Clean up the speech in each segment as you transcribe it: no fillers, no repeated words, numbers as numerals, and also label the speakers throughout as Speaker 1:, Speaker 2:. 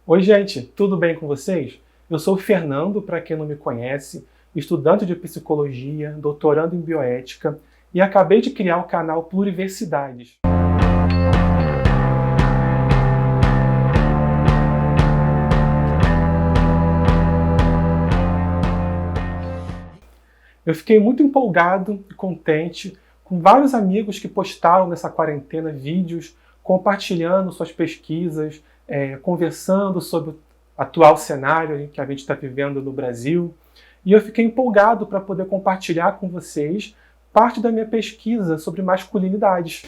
Speaker 1: Oi, gente, tudo bem com vocês? Eu sou o Fernando, para quem não me conhece, estudante de psicologia, doutorando em bioética e acabei de criar o canal Pluriversidades. Eu fiquei muito empolgado e contente com vários amigos que postaram nessa quarentena vídeos compartilhando suas pesquisas, conversando sobre o atual cenário que a gente está vivendo no Brasil. E eu fiquei empolgado para poder compartilhar com vocês parte da minha pesquisa sobre masculinidades,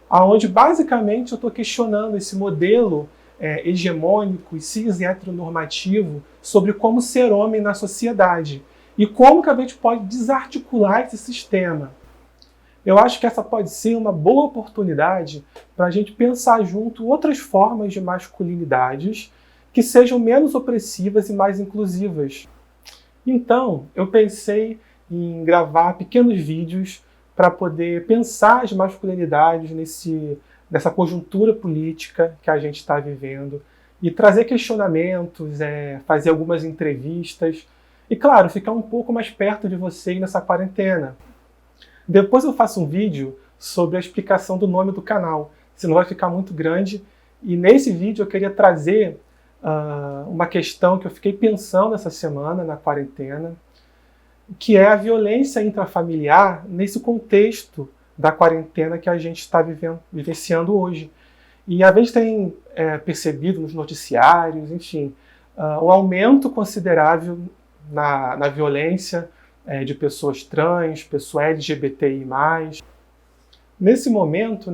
Speaker 1: onde basicamente eu estou questionando esse modelo hegemônico e cis heteronormativo sobre como ser homem na sociedade e como que a gente pode desarticular esse sistema. Eu acho que essa pode ser uma boa oportunidade para a gente pensar junto outras formas de masculinidades que sejam menos opressivas e mais inclusivas. Então, eu pensei em gravar pequenos vídeos para poder pensar as masculinidades nessa conjuntura política que a gente está vivendo e trazer questionamentos, fazer algumas entrevistas e, claro, ficar um pouco mais perto de vocês nessa quarentena. Depois eu faço um vídeo sobre a explicação do nome do canal, senão vai ficar muito grande. E nesse vídeo eu queria trazer uma questão que eu fiquei pensando essa semana, na quarentena, que é a violência intrafamiliar nesse contexto da quarentena que a gente está vivenciando hoje. E a gente tem percebido nos noticiários, enfim, um aumento considerável na violência de pessoas trans, pessoas LGBTI+. Nesse momento,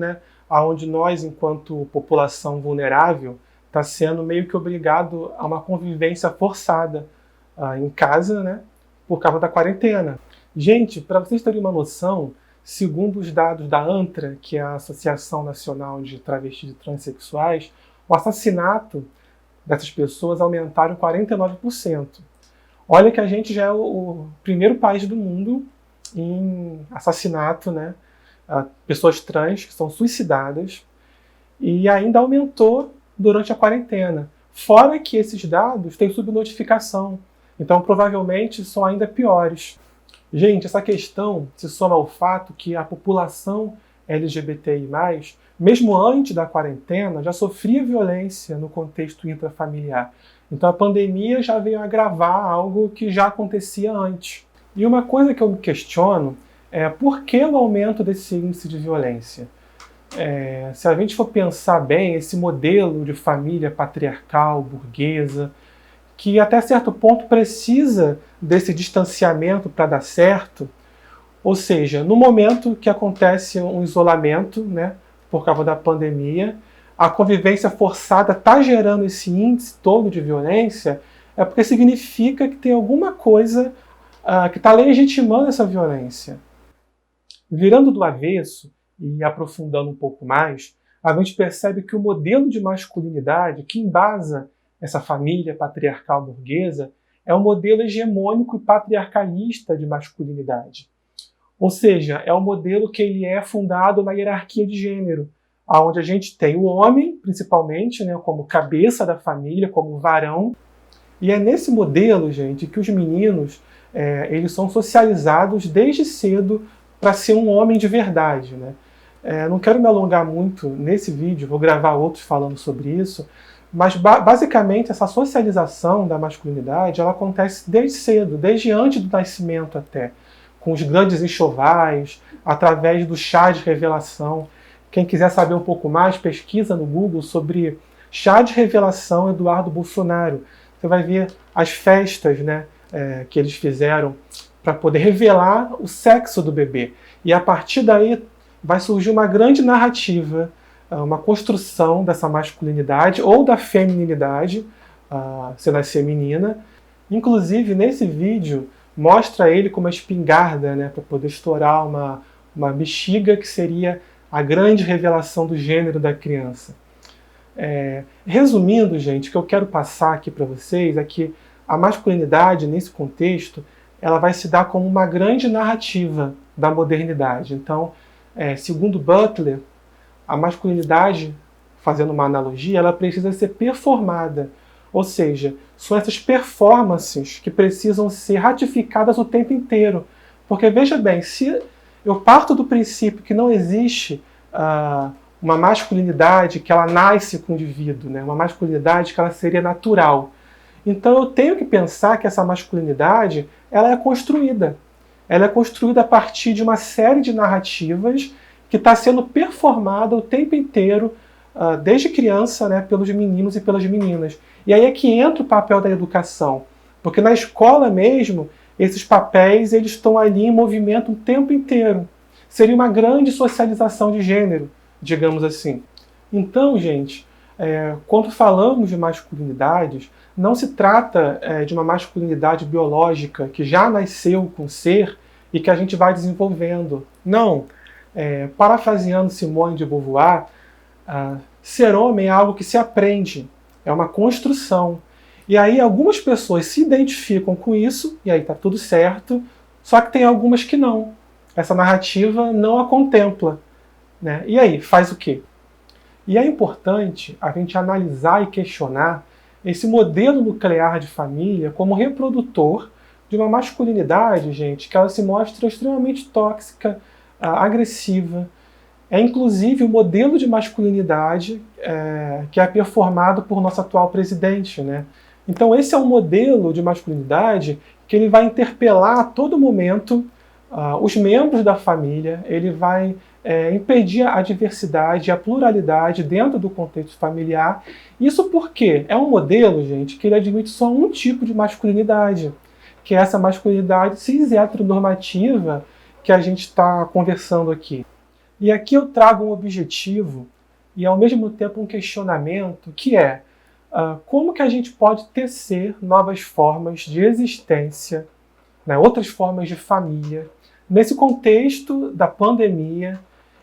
Speaker 1: onde nós, enquanto população vulnerável, está sendo meio que obrigado a uma convivência forçada em casa, por causa da quarentena. Gente, para vocês terem uma noção, segundo os dados da ANTRA, que é a Associação Nacional de Travestis e Transsexuais, o assassinato dessas pessoas aumentaram 49%. Olha que a gente já é o primeiro país do mundo em assassinato, pessoas trans que são suicidadas, e ainda aumentou durante a quarentena. Fora que esses dados têm subnotificação, então provavelmente são ainda piores. Gente, essa questão se soma ao fato que a população LGBTI+, mesmo antes da quarentena, já sofria violência no contexto intrafamiliar. Então a pandemia já veio agravar algo que já acontecia antes. E uma coisa que eu me questiono é por que o aumento desse índice de violência? Se a gente for pensar bem, esse modelo de família patriarcal, burguesa, que até certo ponto precisa desse distanciamento para dar certo, ou seja, no momento que acontece um isolamento, por causa da pandemia, a convivência forçada está gerando esse índice todo de violência, é porque significa que tem alguma coisa que está legitimando essa violência. Virando do avesso e aprofundando um pouco mais, a gente percebe que o modelo de masculinidade que embasa essa família patriarcal burguesa é um modelo hegemônico e patriarcalista de masculinidade. Ou seja, é um modelo que ele é fundado na hierarquia de gênero, onde a gente tem o homem, principalmente, como cabeça da família, como varão. E é nesse modelo, gente, que os meninos eles são socializados desde cedo para ser um homem de verdade. Não quero me alongar muito nesse vídeo, vou gravar outros falando sobre isso, mas basicamente essa socialização da masculinidade ela acontece desde cedo, desde antes do nascimento até, com os grandes enxovais, através do chá de revelação. Quem quiser saber um pouco mais, pesquisa no Google sobre chá de revelação Eduardo Bolsonaro. Você vai ver as festas que eles fizeram para poder revelar o sexo do bebê. E a partir daí vai surgir uma grande narrativa, uma construção dessa masculinidade ou da feminilidade, se nascer menina. Inclusive, nesse vídeo, mostra ele com uma espingarda para poder estourar uma bexiga que seria a grande revelação do gênero da criança. Resumindo, gente, o que eu quero passar aqui para vocês é que a masculinidade, nesse contexto, ela vai se dar como uma grande narrativa da modernidade. Então, segundo Butler, a masculinidade, fazendo uma analogia, ela precisa ser performada. Ou seja, são essas performances que precisam ser ratificadas o tempo inteiro. Porque, veja bem, se eu parto do princípio que não existe uma masculinidade que ela nasce com o indivíduo, né? Uma masculinidade que ela seria natural. Então eu tenho que pensar que essa masculinidade ela é construída. Ela é construída a partir de uma série de narrativas que está sendo performada o tempo inteiro, desde criança, né, pelos meninos e pelas meninas. E aí é que entra o papel da educação. Porque na escola mesmo, esses papéis eles estão ali em movimento o tempo inteiro. Seria uma grande socialização de gênero, digamos assim. Então, gente, quando falamos de masculinidades, não se trata de uma masculinidade biológica que já nasceu com o ser e que a gente vai desenvolvendo. Não. Parafraseando Simone de Beauvoir, ser homem é algo que se aprende, é uma construção. E aí algumas pessoas se identificam com isso, e aí está tudo certo, só que tem algumas que não. Essa narrativa não a contempla. Né? E aí, faz o quê? E é importante a gente analisar e questionar esse modelo nuclear de família como reprodutor de uma masculinidade, gente, que ela se mostra extremamente tóxica, agressiva. É inclusive o modelo de masculinidade que é performado por nosso atual presidente, né? Então esse é um modelo de masculinidade que ele vai interpelar a todo momento os membros da família, ele vai impedir a diversidade e a pluralidade dentro do contexto familiar. Isso porque é um modelo, gente, que ele admite só um tipo de masculinidade, que é essa masculinidade cis heteronormativa que a gente está conversando aqui. E aqui eu trago um objetivo e ao mesmo tempo um questionamento, que é como que a gente pode tecer novas formas de existência, né, outras formas de família, nesse contexto da pandemia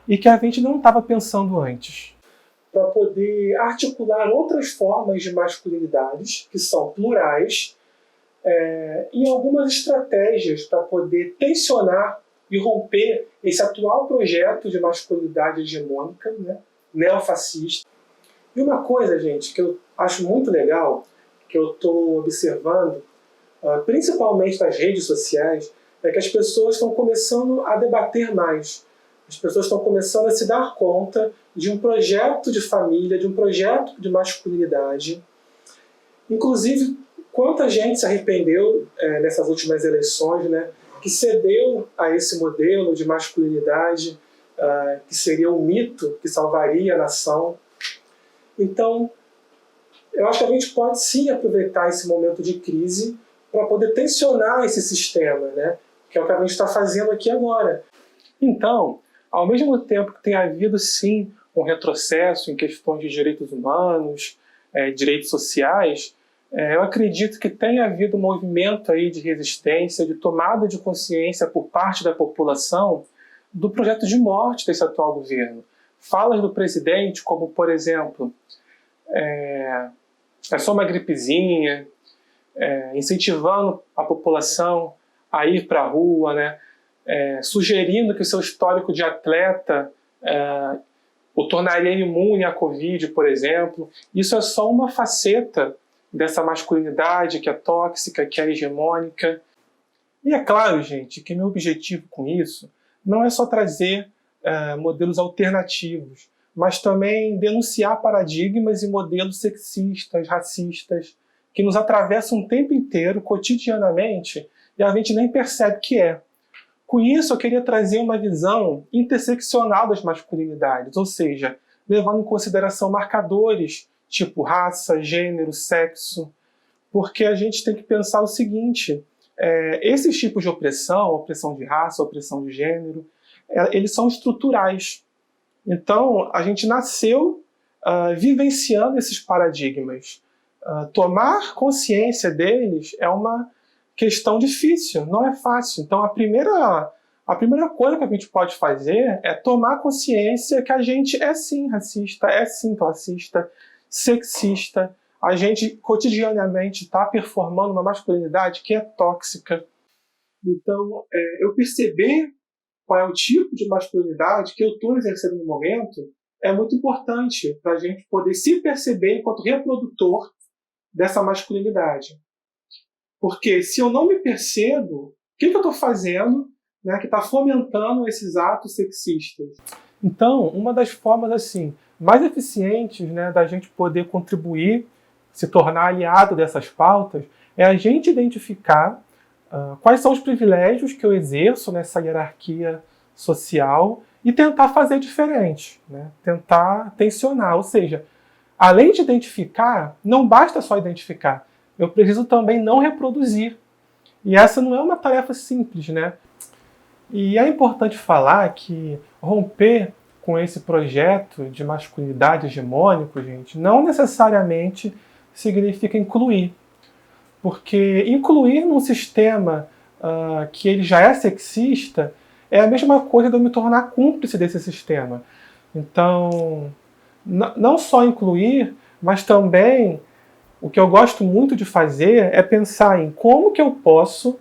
Speaker 1: e que a gente não estava pensando antes. Para poder articular outras formas de masculinidades, que são plurais, e algumas estratégias para poder tensionar e romper esse atual projeto de masculinidade hegemônica, né, neofascista. E uma coisa, gente, que eu acho muito legal, que eu estou observando, principalmente nas redes sociais, é que as pessoas estão começando a debater mais. As pessoas estão começando a se dar conta de um projeto de família, de um projeto de masculinidade. Inclusive, quanta gente se arrependeu nessas últimas eleições, né, que cedeu a esse modelo de masculinidade, que seria o mito que salvaria a nação. Então, eu acho que a gente pode sim aproveitar esse momento de crise para poder tensionar esse sistema, né? Que é o que a gente está fazendo aqui agora. Então, ao mesmo tempo que tem havido sim um retrocesso em questões de direitos humanos, direitos sociais, eu acredito que tem havido um movimento aí de resistência, de tomada de consciência por parte da população do projeto de morte desse atual governo. Falas do presidente, como por exemplo, é só uma gripezinha, incentivando a população a ir para a rua, né? Sugerindo que o seu histórico de atleta o tornaria imune à Covid, por exemplo. Isso é só uma faceta dessa masculinidade que é tóxica, que é hegemônica. E é claro, gente, que meu objetivo com isso não é só trazer modelos alternativos, mas também denunciar paradigmas e modelos sexistas, racistas, que nos atravessam o tempo inteiro, cotidianamente, e a gente nem percebe que é. Com isso, eu queria trazer uma visão interseccional das masculinidades, ou seja, levando em consideração marcadores tipo raça, gênero, sexo, porque a gente tem que pensar o seguinte, esses tipos de opressão de raça, opressão de gênero, eles são estruturais. Então, a gente nasceu vivenciando esses paradigmas. Tomar consciência deles é uma questão difícil, não é fácil. Então, a primeira coisa que a gente pode fazer é tomar consciência que a gente é sim racista, é sim classista, sexista. A gente cotidianamente está performando uma masculinidade que é tóxica. Então, eu perceber qual é o tipo de masculinidade que eu estou exercendo no momento é muito importante para a gente poder se perceber enquanto reprodutor dessa masculinidade. Porque se eu não me percebo, o que eu estou fazendo, né, que está fomentando esses atos sexistas? Então, uma das formas assim mais eficientes, né, da gente poder contribuir, se tornar aliado dessas pautas, é a gente identificar quais são os privilégios que eu exerço nessa hierarquia social e tentar fazer diferente, né? Tentar tensionar. Ou seja, além de identificar, não basta só identificar, eu preciso também não reproduzir. E essa não é uma tarefa simples, né? E é importante falar que romper com esse projeto de masculinidade hegemônico, gente, não necessariamente significa incluir. Porque incluir num sistema que ele já é sexista é a mesma coisa de eu me tornar cúmplice desse sistema. Então, não só incluir, mas também o que eu gosto muito de fazer é pensar em como que eu posso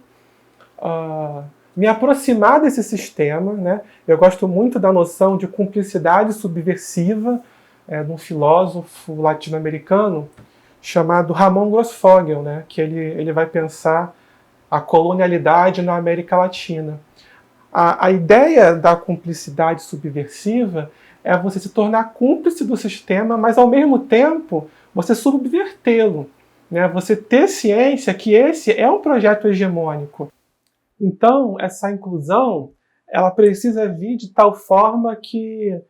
Speaker 1: me aproximar desse sistema, né? Eu gosto muito da noção de cumplicidade subversiva de um filósofo latino-americano chamado Ramon Grossfogel, né? Que ele vai pensar a colonialidade na América Latina. A ideia da cumplicidade subversiva é você se tornar cúmplice do sistema, mas ao mesmo tempo você subvertê-lo, né? Você ter ciência que esse é um projeto hegemônico. Então, essa inclusão, ela precisa vir de tal forma que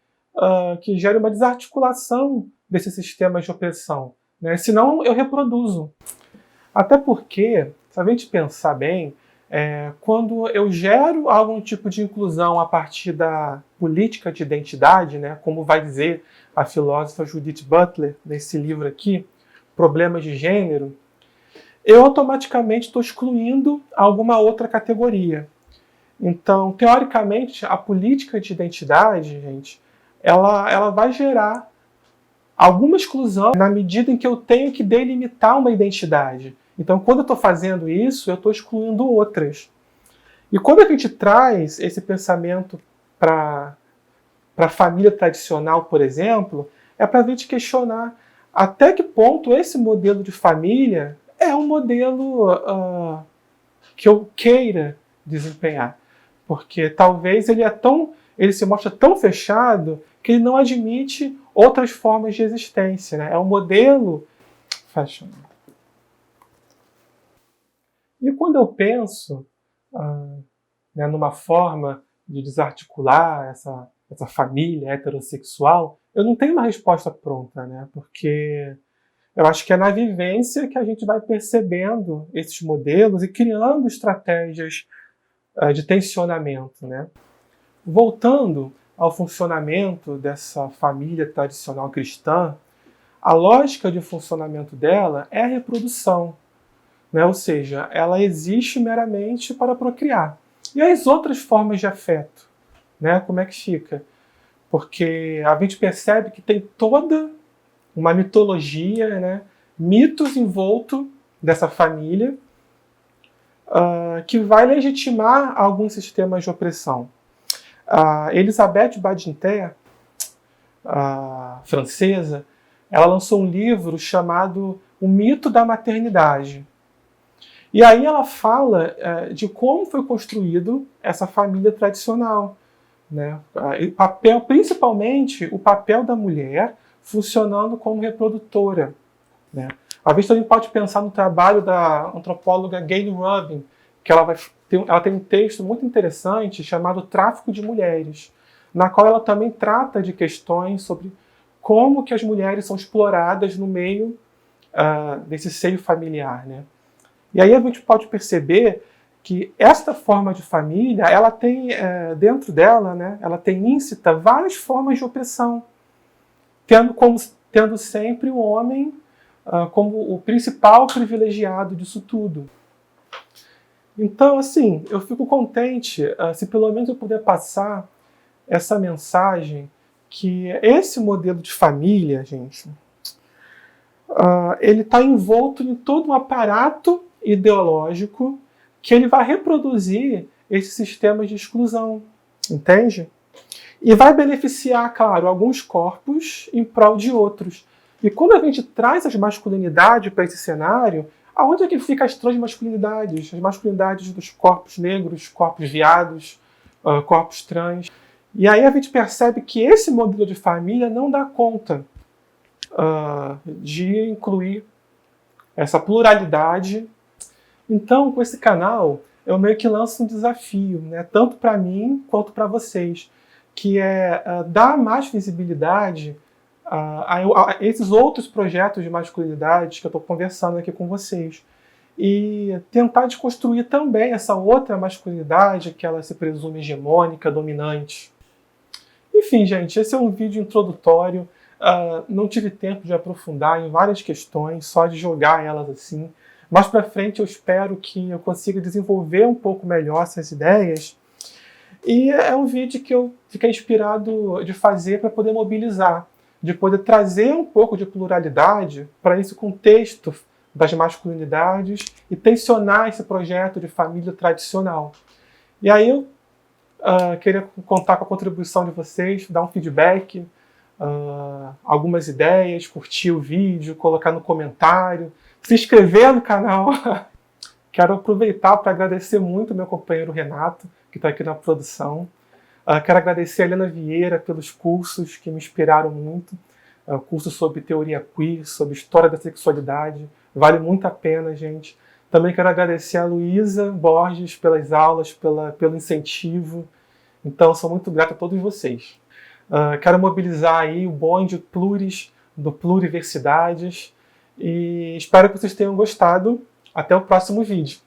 Speaker 1: gere uma desarticulação desses sistemas de opressão, né? Senão eu reproduzo. Até porque, se a gente pensar bem, quando eu gero algum tipo de inclusão a partir da política de identidade, né, como vai dizer a filósofa Judith Butler nesse livro aqui, Problemas de Gênero, eu automaticamente estou excluindo alguma outra categoria. Então, teoricamente, a política de identidade, gente, ela vai gerar alguma exclusão na medida em que eu tenho que delimitar uma identidade. Então, quando eu estou fazendo isso, eu estou excluindo outras. E quando a gente traz esse pensamento para a família tradicional, por exemplo, é para a gente questionar até que ponto esse modelo de família é um modelo que eu queira desempenhar. Porque talvez ele se mostra tão fechado que ele não admite outras formas de existência, né? É um modelo fashion. E quando eu penso né, numa forma de desarticular essa família heterossexual, eu não tenho uma resposta pronta, né? Porque eu acho que é na vivência que a gente vai percebendo esses modelos e criando estratégias de tensionamento, né? Voltando ao funcionamento dessa família tradicional cristã, a lógica de funcionamento dela é a reprodução, né? Ou seja, ela existe meramente para procriar. E as outras formas de afeto, né? Como é que fica? Porque a gente percebe que tem toda uma mitologia, né? Mitos envolto dessa família que vai legitimar alguns sistemas de opressão. Elizabeth Badinter, francesa, ela lançou um livro chamado O Mito da Maternidade. E aí ela fala de como foi construído essa família tradicional, né? Principalmente o papel da mulher funcionando como reprodutora, né? A gente também pode pensar no trabalho da antropóloga Gayle Rubin, que ela tem um texto muito interessante chamado Tráfico de Mulheres, na qual ela também trata de questões sobre como que as mulheres são exploradas no meio desse seio familiar, né? E aí a gente pode perceber que esta forma de família, ela tem dentro dela, né, ela tem íncita várias formas de opressão, tendo sempre o homem como o principal privilegiado disso tudo. Então, assim, eu fico contente se pelo menos eu puder passar essa mensagem que esse modelo de família, gente, ele está envolto em todo um aparato ideológico que ele vai reproduzir esses sistemas de exclusão, entende? E vai beneficiar, claro, alguns corpos em prol de outros. E quando a gente traz as masculinidades para esse cenário, aonde é que fica as transmasculinidades? As masculinidades dos corpos negros, corpos viados, corpos trans. E aí a gente percebe que esse modelo de família não dá conta de incluir essa pluralidade. Então, com esse canal, eu meio que lanço um desafio, né, tanto para mim quanto para vocês, que é dar mais visibilidade a esses outros projetos de masculinidade que eu estou conversando aqui com vocês. E tentar desconstruir também essa outra masculinidade que ela se presume hegemônica, dominante. Enfim, gente, esse é um vídeo introdutório. Não tive tempo de aprofundar em várias questões, só de jogar elas assim. Mais para frente eu espero que eu consiga desenvolver um pouco melhor essas ideias. E é um vídeo que eu fiquei inspirado de fazer para poder mobilizar, de poder trazer um pouco de pluralidade para esse contexto das masculinidades e tensionar esse projeto de família tradicional. E aí eu queria contar com a contribuição de vocês, dar um feedback, algumas ideias, curtir o vídeo, colocar no comentário, se inscrever no canal. Quero aproveitar para agradecer muito ao meu companheiro Renato, que está aqui na produção. Quero agradecer a Helena Vieira pelos cursos que me inspiraram muito. Curso sobre teoria queer, sobre história da sexualidade. Vale muito a pena, gente. Também quero agradecer a Luísa Borges pelas aulas, pelo incentivo. Então, sou muito grato a todos vocês. Quero mobilizar aí o bonde Pluris, do Pluriversidades. E espero que vocês tenham gostado. Até o próximo vídeo.